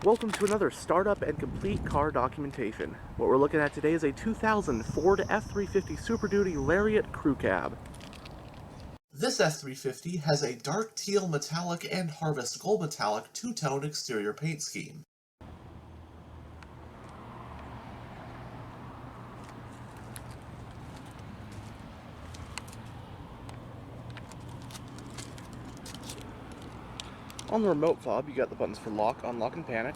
Welcome to another startup and complete car documentation. What we're looking at today is a 2000 Ford F-350 Super Duty Lariat Crew Cab. This F-350 has a dark teal metallic and harvest gold metallic two-tone exterior paint scheme. On the remote fob, you got the buttons for lock, unlock, and panic.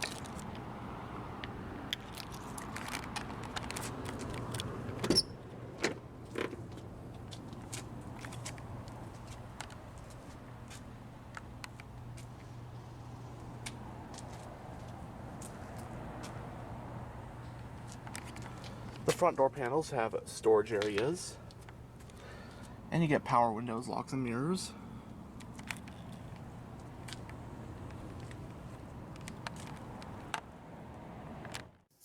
The front door panels have storage areas, and you get power windows, locks, and mirrors.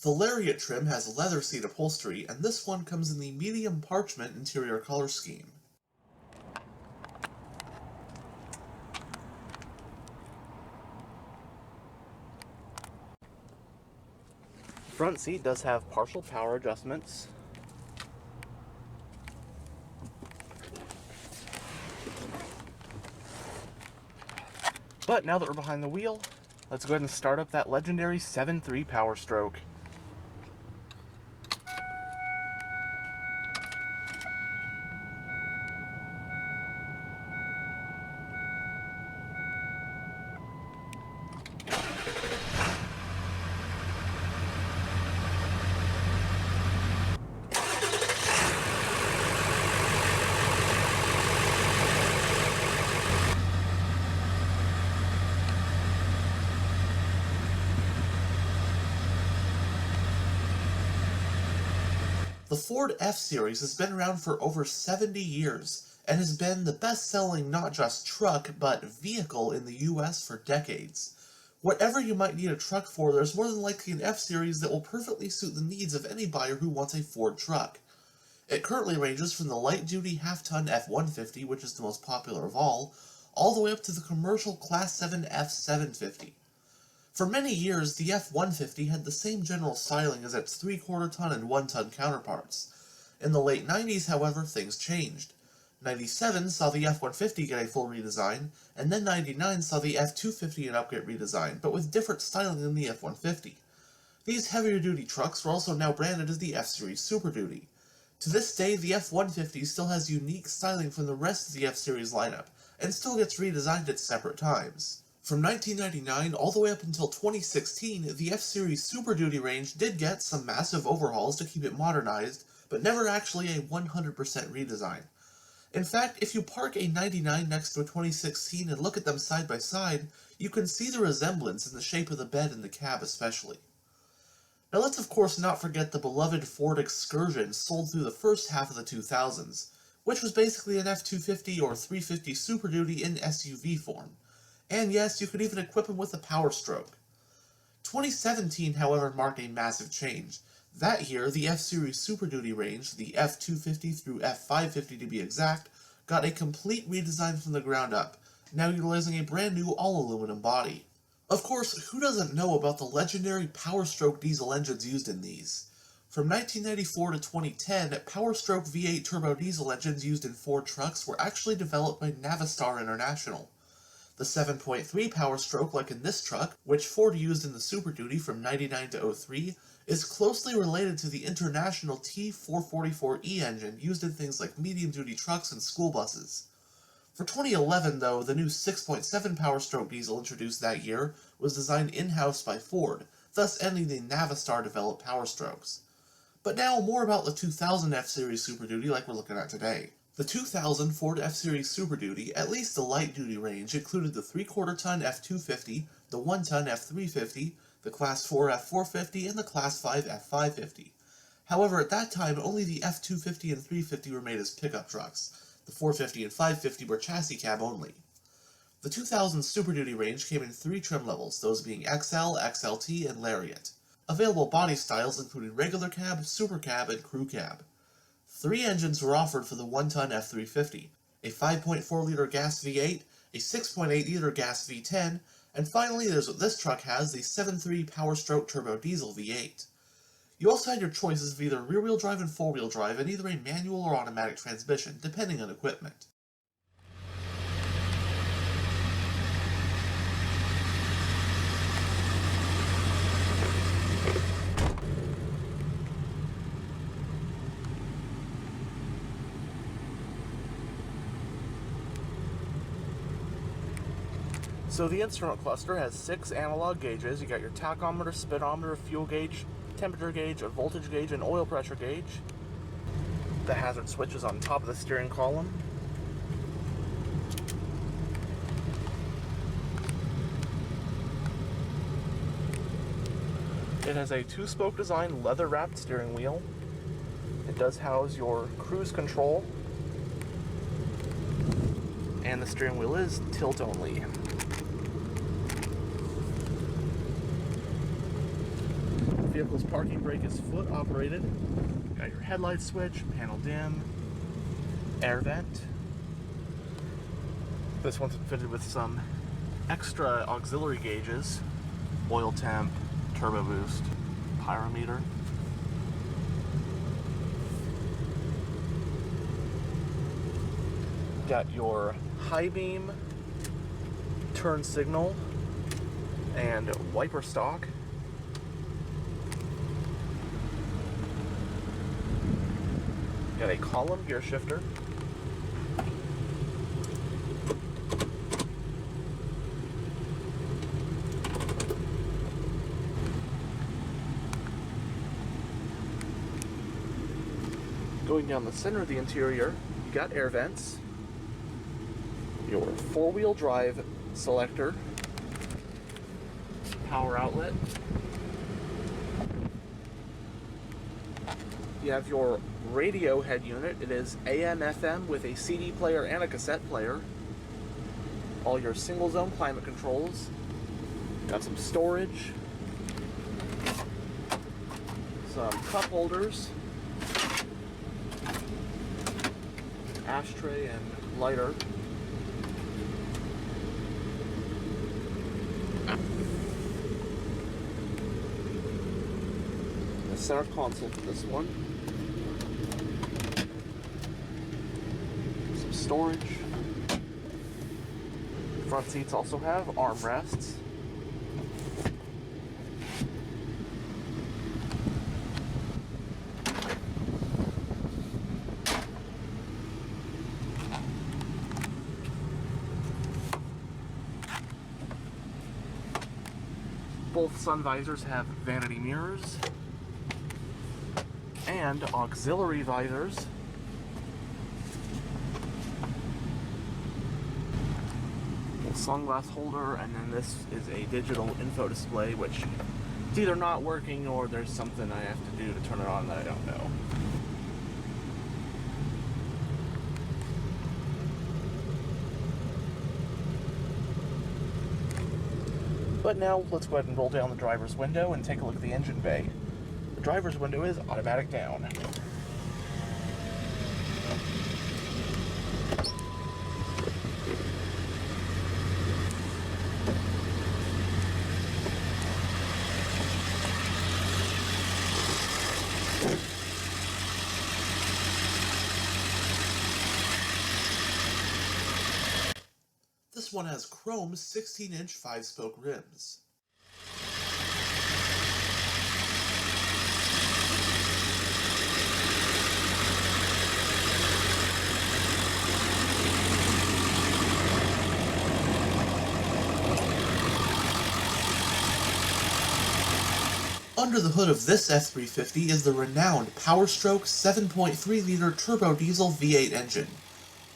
The Lariat trim has leather seat upholstery, and this one comes in the medium parchment interior color scheme. The front seat does have partial power adjustments. But now that we're behind the wheel, let's go ahead and start up that legendary 7.3 Power Stroke. The Ford F-Series has been around for over 70 years and has been the best-selling not just truck, but vehicle in the US for decades. Whatever you might need a truck for, there's more than likely an F-Series that will perfectly suit the needs of any buyer who wants a Ford truck. It currently ranges from the light-duty half-ton F-150, which is the most popular of all the way up to the commercial Class 7 F-750. For many years, the F-150 had the same general styling as its 3/4 ton and 1 ton counterparts. In the late 90s, however, things changed. 97 saw the F-150 get a full redesign, and then 99 saw the F-250 an upgrade redesign, but with different styling than the F-150. These heavier-duty trucks are also now branded as the F-Series Super Duty. To this day, the F-150 still has unique styling from the rest of the F-Series lineup, and still gets redesigned at separate times. From 1999 all the way up until 2016, the F-Series Super Duty range did get some massive overhauls to keep it modernized, but never actually a 100% redesign. In fact, if you park a 99 next to a 2016 and look at them side by side, you can see the resemblance in the shape of the bed and the cab especially. Now let's of course not forget the beloved Ford Excursion sold through the first half of the 2000s, which was basically an F-250 or 350 Super Duty in SUV form. And yes, you could even equip him with a Power Stroke. 2017, however, marked a massive change. That year, the F-Series Super Duty range, the F-250 through F-550 to be exact, got a complete redesign from the ground up, now utilizing a brand new all-aluminum body. Of course, who doesn't know about the legendary Power Stroke diesel engines used in these? From 1994 to 2010, Power Stroke V8 turbo diesel engines used in Ford trucks were actually developed by Navistar International. The 7.3 Power Stroke, like in this truck, which Ford used in the Super Duty from 99 to 03, is closely related to the international T444E engine used in things like medium-duty trucks and school buses. For 2011, though, the new 6.7 Power Stroke diesel introduced that year was designed in-house by Ford, thus ending the Navistar-developed Power Strokes. But now, more about the 2000 F-Series Super Duty like we're looking at today. The 2000 Ford F-Series Super Duty, at least the light-duty range, included the 3/4 ton F-250, the 1 ton F-350, the Class 4 F-450, and the Class 5 F-550. However, at that time, only the F-250 and 350 were made as pickup trucks. The 450 and 550 were chassis cab only. The 2000 Super Duty range came in 3 trim levels, those being XL, XLT, and Lariat. Available body styles included regular cab, super cab, and crew cab. 3 engines were offered for the 1 ton F-350, a 5.4 liter gas V8, a 6.8 liter gas V10, And finally, there's what this truck has, the 7.3 Power-Stroke Turbo Diesel V8. You also had your choices of either rear-wheel drive and four-wheel drive, and either a manual or automatic transmission, depending on equipment. So the instrument cluster has 6 analog gauges. You got your tachometer, speedometer, fuel gauge, temperature gauge, a voltage gauge, and oil pressure gauge. The hazard switch is on top of the steering column. It has a 2-spoke design leather-wrapped steering wheel. It does house your cruise control. And the steering wheel is tilt only. The vehicle's parking brake is foot operated. Got your headlight switch, panel dim, air vent. This one's fitted with some extra auxiliary gauges, oil temp, turbo boost, pyrometer. Got your high beam, turn signal, and wiper stalk. Got a column gear shifter. Going down the center of the interior, you got air vents, your four-wheel drive selector, power outlet. You have your radio head unit. It is AM/FM with a CD player and a cassette player. All your single zone climate controls. Got some storage, some cup holders, ashtray and lighter. The center console for this one. Some storage. Front seats also have armrests. Both sun visors have vanity mirrors and auxiliary visors. Sunglass holder, and then this is a digital info display, which is either not working or there's something I have to do to turn it on that I don't know. But now let's go ahead and roll down the driver's window and take a look at the engine bay. The driver's window is automatic down. This one has chrome 16-inch 5-spoke rims. Under the hood of this F-350 is the renowned Power-Stroke 7.3-liter turbo diesel V8 engine.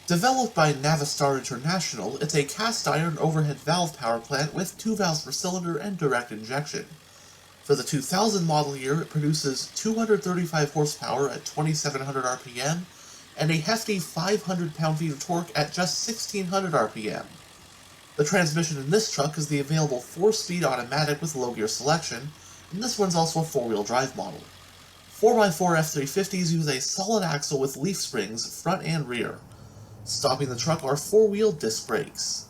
Developed by Navistar International, it's a cast-iron overhead valve power plant with 2 valves per cylinder and direct injection. For the 2000 model year, it produces 235 horsepower at 2700 RPM and a hefty 500 pound-feet of torque at just 1600 RPM. The transmission in this truck is the available 4-speed automatic with low-gear selection, and this one's also a 4-wheel drive model. 4x4 F-350s use a solid axle with leaf springs front and rear. Stopping the truck are 4-wheel disc brakes.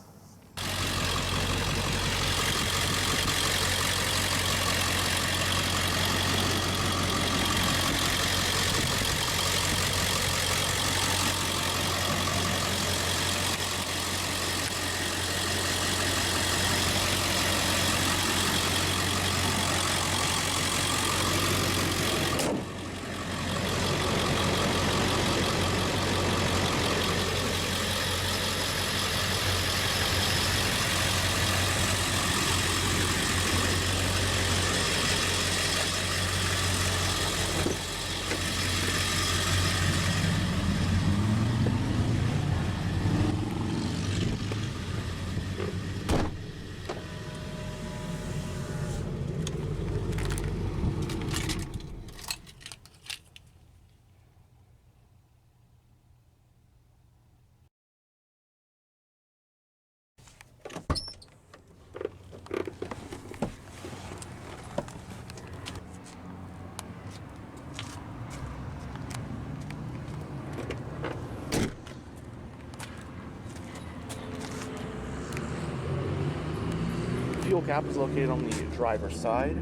fuel cap is located on the driver's side.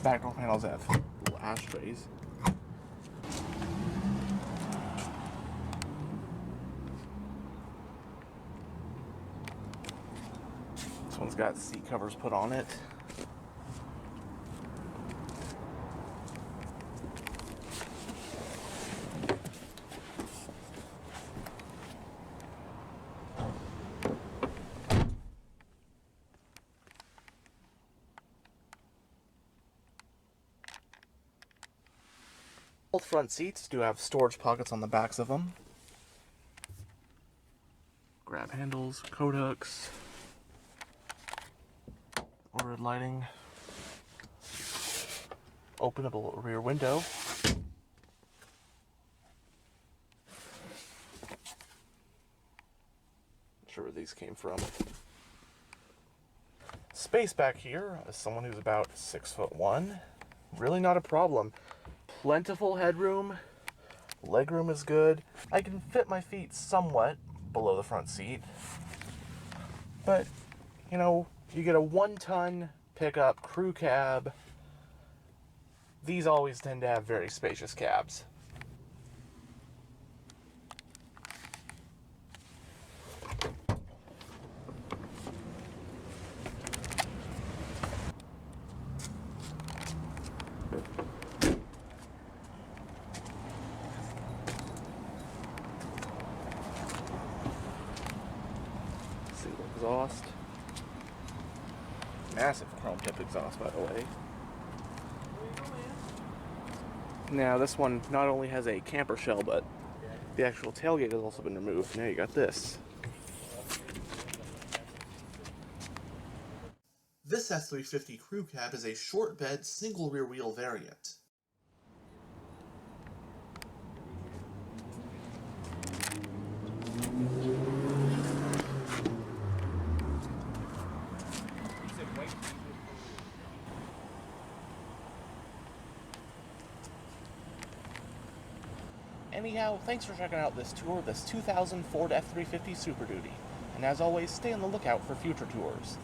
Back door panels have little ashtrays. This one's got seat covers put on it. Both front seats do have storage pockets on the backs of them. Grab handles, coat hooks, overhead lighting, openable rear window. Not sure where these came from. Space back here, as someone who's about 6'1", really not a problem. Plentiful headroom, legroom is good. I can fit my feet somewhat below the front seat, but you know, you get a 1-ton pickup crew cab. These always tend to have very spacious cabs. Single exhaust. Massive chrome tip exhaust, by the way. Now, this one not only has a camper shell, but the actual tailgate has also been removed. Now you got this. This F-350 crew cab is a short bed, single rear wheel variant. Anyhow, thanks for checking out this tour of this 2000 Ford F-350 Super Duty. And as always, stay on the lookout for future tours.